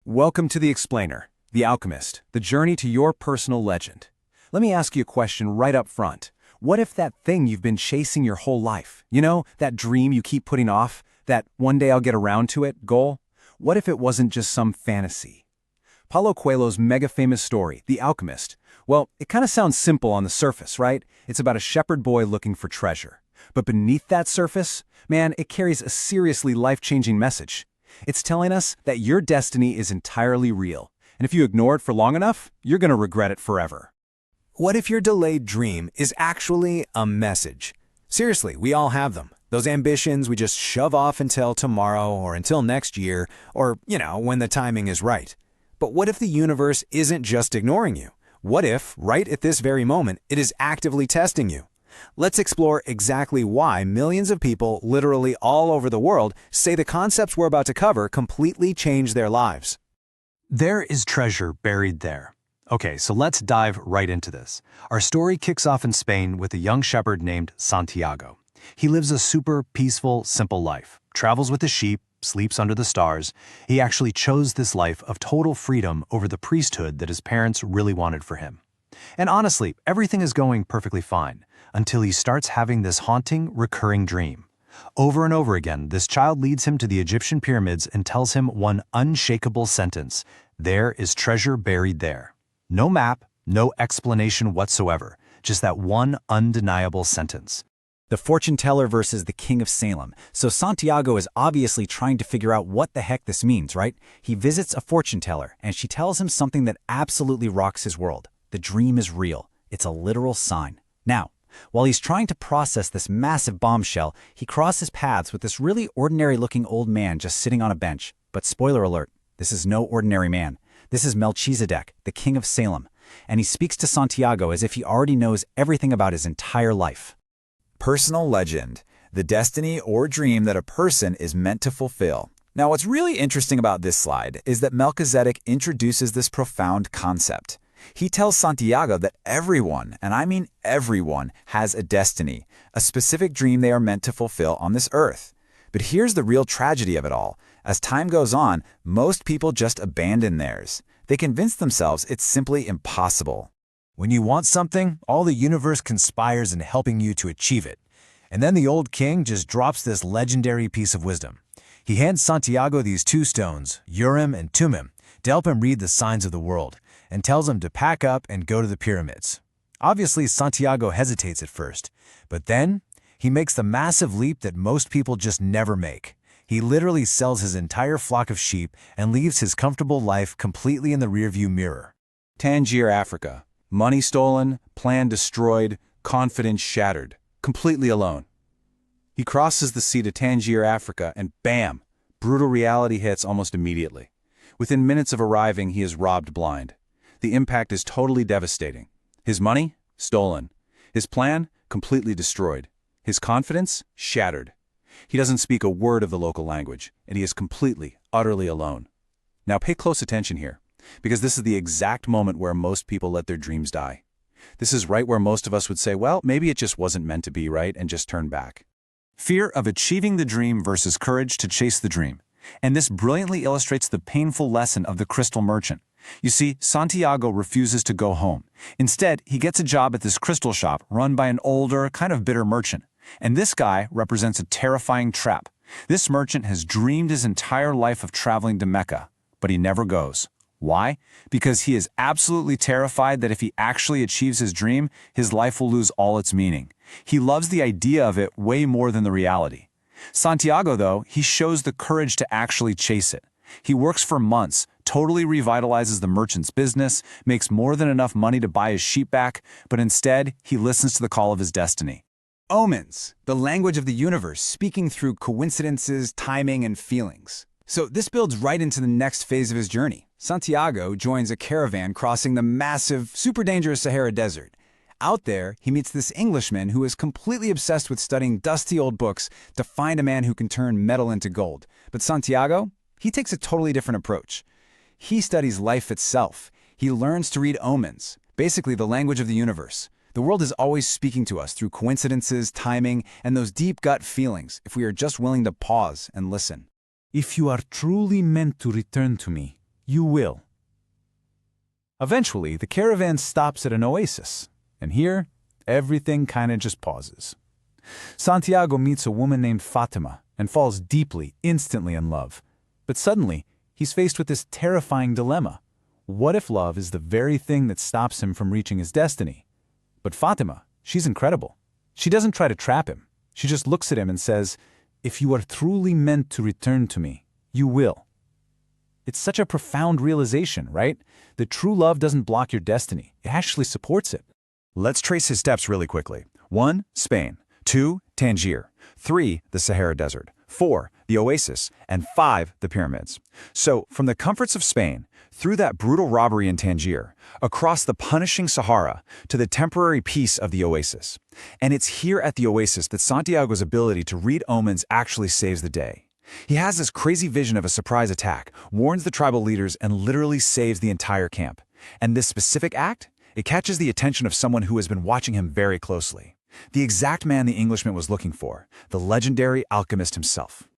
Welcome to The Explainer, The Alchemist, the journey to your personal legend. Let me ask you a question right up front. What if that thing you've been chasing your whole life, that dream you keep putting off, that one day I'll get around to it goal? What if it wasn't just some fantasy? Paulo Coelho's mega-famous story, The Alchemist, well, it kind of sounds simple on the surface, right? It's about a shepherd boy looking for treasure. But beneath that surface, man, it carries a seriously life-changing message. It's telling us that your destiny is entirely real, and if you ignore it for long enough, you're going to regret it forever. What if your delayed dream is actually a message? Seriously, we all have them. Those ambitions we just shove off until tomorrow or until next year, or, when the timing is right. But what if the universe isn't just ignoring you? What if, right at this very moment, it is actively testing you? Let's explore exactly why millions of people literally all over the world say the concepts we're about to cover completely change their lives. There is treasure buried there. Okay, so let's dive right into this. Our story kicks off in Spain with a young shepherd named Santiago. He lives a super peaceful, simple life, travels with the sheep, sleeps under the stars. He actually chose this life of total freedom over the priesthood that his parents really wanted for him. And honestly, everything is going perfectly fine until he starts having this haunting, recurring dream. Over and over again, this child leads him to the Egyptian pyramids and tells him one unshakable sentence: there is treasure buried there. No map, no explanation whatsoever, just that one undeniable sentence. The fortune teller versus the king of Salem. So Santiago is obviously trying to figure out what the heck this means, right? He visits a fortune teller, and she tells him something that absolutely rocks his world. The dream is real. It's a literal sign. Now, while he's trying to process this massive bombshell, he crosses paths with this really ordinary-looking old man just sitting on a bench. But spoiler alert, this is no ordinary man. This is Melchizedek, the king of Salem, and he speaks to Santiago as if he already knows everything about his entire life. Personal legend, the destiny or dream that a person is meant to fulfill. Now, what's really interesting about this slide is that Melchizedek introduces this profound concept. He tells Santiago that everyone, and I mean everyone, has a destiny, a specific dream they are meant to fulfill on this earth. But here's the real tragedy of it all. As time goes on, most people just abandon theirs. They convince themselves it's simply impossible. When you want something, all the universe conspires in helping you to achieve it. And then the old king just drops this legendary piece of wisdom. He hands Santiago these two stones, Urim and Thummim, to help him read the signs of the world, and tells him to pack up and go to the pyramids. Obviously, Santiago hesitates at first, but then he makes the massive leap that most people just never make. He literally sells his entire flock of sheep and leaves his comfortable life completely in the rearview mirror. Tangier, Africa. Money stolen, plan destroyed, confidence shattered. Completely alone. He crosses the sea to Tangier, Africa, and bam! Brutal reality hits almost immediately. Within minutes of arriving, he is robbed blind. The impact is totally devastating. His money? Stolen. His plan? Completely destroyed. His confidence? Shattered. He doesn't speak a word of the local language, and he is completely, utterly alone. Now pay close attention here, because this is the exact moment where most people let their dreams die. This is right where most of us would say, well, maybe it just wasn't meant to be, right, and just turn back. Fear of achieving the dream versus courage to chase the dream. And this brilliantly illustrates the painful lesson of the crystal merchant. You see, Santiago refuses to go home. Instead, he gets a job at this crystal shop run by an older, kind of bitter merchant. And this guy represents a terrifying trap. This merchant has dreamed his entire life of traveling to Mecca, but he never goes. Why? Because he is absolutely terrified that if he actually achieves his dream, his life will lose all its meaning. He loves the idea of it way more than the reality. Santiago, though, he shows the courage to actually chase it. He works for months, totally revitalizes the merchant's business, makes more than enough money to buy his sheep back, but instead, he listens to the call of his destiny. Omens, the language of the universe, speaking through coincidences, timing, and feelings. So this builds right into the next phase of his journey. Santiago joins a caravan crossing the massive, super dangerous Sahara Desert. Out there, he meets this Englishman who is completely obsessed with studying dusty old books to find a man who can turn metal into gold. But Santiago, he takes a totally different approach. He studies life itself. He learns to read omens, basically the language of the universe. The world is always speaking to us through coincidences, timing, and those deep gut feelings if we are just willing to pause and listen. If you are truly meant to return to me, You will. Eventually, the caravan stops at an oasis, and here, everything kinda just pauses. Santiago meets a woman named Fatima and falls deeply, instantly in love. But suddenly, he's faced with this terrifying dilemma. What if love is the very thing that stops him from reaching his destiny? But Fatima, she's incredible. She doesn't try to trap him. She just looks at him and says, "If you are truly meant to return to me, you will." It's such a profound realization, right? That true love doesn't block your destiny. It actually supports it. Let's trace his steps really quickly. 1. Spain. 2. Tangier. 3. The Sahara Desert. 4. The Oasis. And 5. The Pyramids. So, from the comforts of Spain, through that brutal robbery in Tangier, across the punishing Sahara, to the temporary peace of the Oasis. And it's here at the Oasis that Santiago's ability to read omens actually saves the day. He has this crazy vision of a surprise attack, warns the tribal leaders, and literally saves the entire camp. And this specific act? It catches the attention of someone who has been watching him very closely. The exact man the Englishman was looking for, the legendary alchemist himself.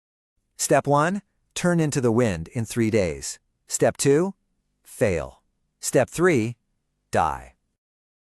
Step 1, turn into the wind in 3 days. Step 2, fail. Step 3, die.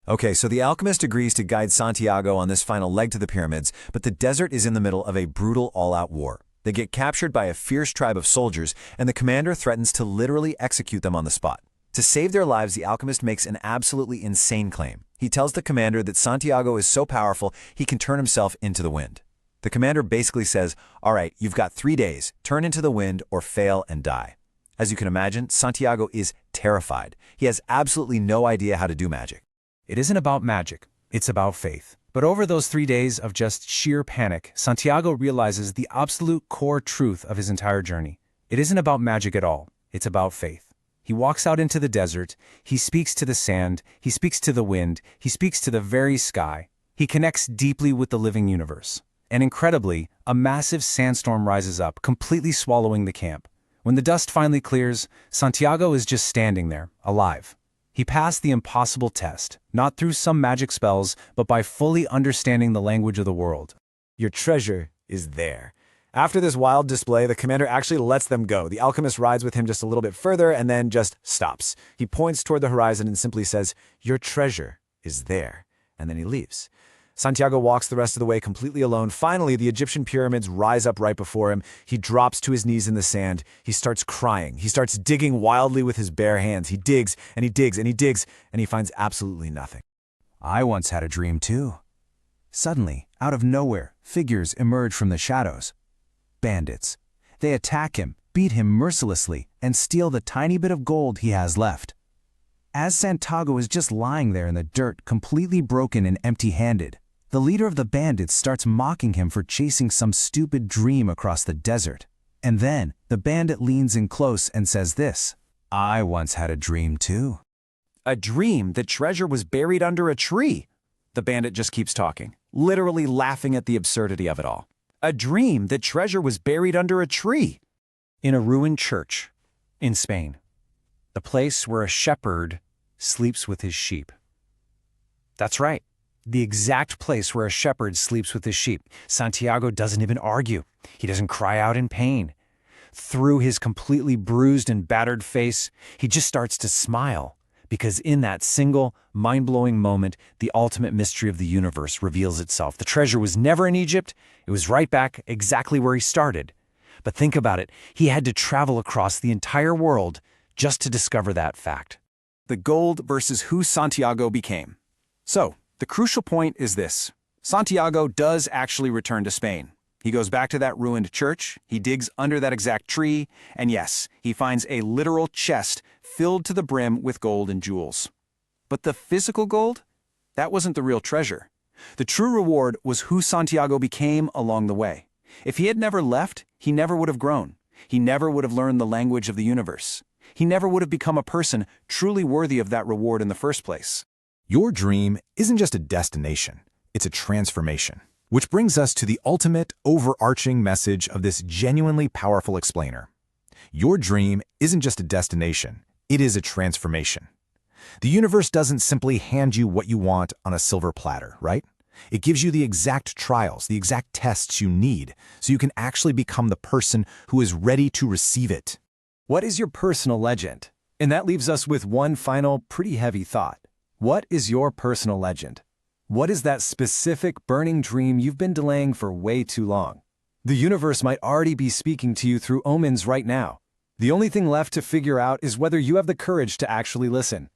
Okay, so the alchemist agrees to guide Santiago on this final leg to the pyramids, but the desert is in the middle of a brutal all-out war. They get captured by a fierce tribe of soldiers, and the commander threatens to literally execute them on the spot. To save their lives, the alchemist makes an absolutely insane claim. He tells the commander that Santiago is so powerful he can turn himself into the wind. The commander basically says, "All right, you've got 3 days, turn into the wind or fail and die." As you can imagine, Santiago is terrified. He has absolutely no idea how to do magic. It isn't about magic, it's about faith. But over those 3 days of just sheer panic, Santiago realizes the absolute core truth of his entire journey. It isn't about magic at all, it's about faith. He walks out into the desert, he speaks to the sand, he speaks to the wind, he speaks to the very sky. He connects deeply with the living universe. And incredibly, a massive sandstorm rises up, completely swallowing the camp. When the dust finally clears, Santiago is just standing there, alive. He passed the impossible test, not through some magic spells, but by fully understanding the language of the world. Your treasure is there. After this wild display, the commander actually lets them go. The alchemist rides with him just a little bit further and then just stops. He points toward the horizon and simply says, "Your treasure is there." And then he leaves. Santiago walks the rest of the way completely alone. Finally, the Egyptian pyramids rise up right before him. He drops to his knees in the sand. He starts crying. He starts digging wildly with his bare hands. He digs and he digs and he digs, and he finds absolutely nothing. I once had a dream too. Suddenly, out of nowhere, figures emerge from the shadows. Bandits. They attack him, beat him mercilessly, and steal the tiny bit of gold he has left. As Santiago is just lying there in the dirt, completely broken and empty-handed, the leader of the bandits starts mocking him for chasing some stupid dream across the desert. And then, the bandit leans in close and says this, "I once had a dream too." A dream that treasure was buried under a tree. The bandit just keeps talking, literally laughing at the absurdity of it all. A dream that treasure was buried under a tree. In a ruined church, in Spain. The place where a shepherd sleeps with his sheep. That's right. The exact place where a shepherd sleeps with his sheep. Santiago doesn't even argue. He doesn't cry out in pain. Through his completely bruised and battered face, he just starts to smile, because in that single, mind-blowing moment, the ultimate mystery of the universe reveals itself. The treasure was never in Egypt. It was right back exactly where he started. But think about it. He had to travel across the entire world just to discover that fact. The gold versus who Santiago became. So, the crucial point is this. Santiago does actually return to Spain. He goes back to that ruined church, he digs under that exact tree, and yes, he finds a literal chest filled to the brim with gold and jewels. But the physical gold? That wasn't the real treasure. The true reward was who Santiago became along the way. If he had never left, he never would have grown. He never would have learned the language of the universe. He never would have become a person truly worthy of that reward in the first place. Your dream isn't just a destination, it's a transformation. Which brings us to the ultimate, overarching message of this genuinely powerful explainer. Your dream isn't just a destination, it is a transformation. The universe doesn't simply hand you what you want on a silver platter, right? It gives you the exact trials, the exact tests you need, so you can actually become the person who is ready to receive it. What is your personal legend? And that leaves us with one final, pretty heavy thought. What is your personal legend? What is that specific burning dream you've been delaying for way too long? The universe might already be speaking to you through omens right now. The only thing left to figure out is whether you have the courage to actually listen.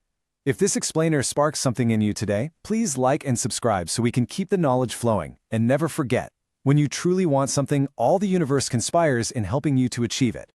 If this explainer sparks something in you today, please like and subscribe so we can keep the knowledge flowing. And never forget, when you truly want something, all the universe conspires in helping you to achieve it.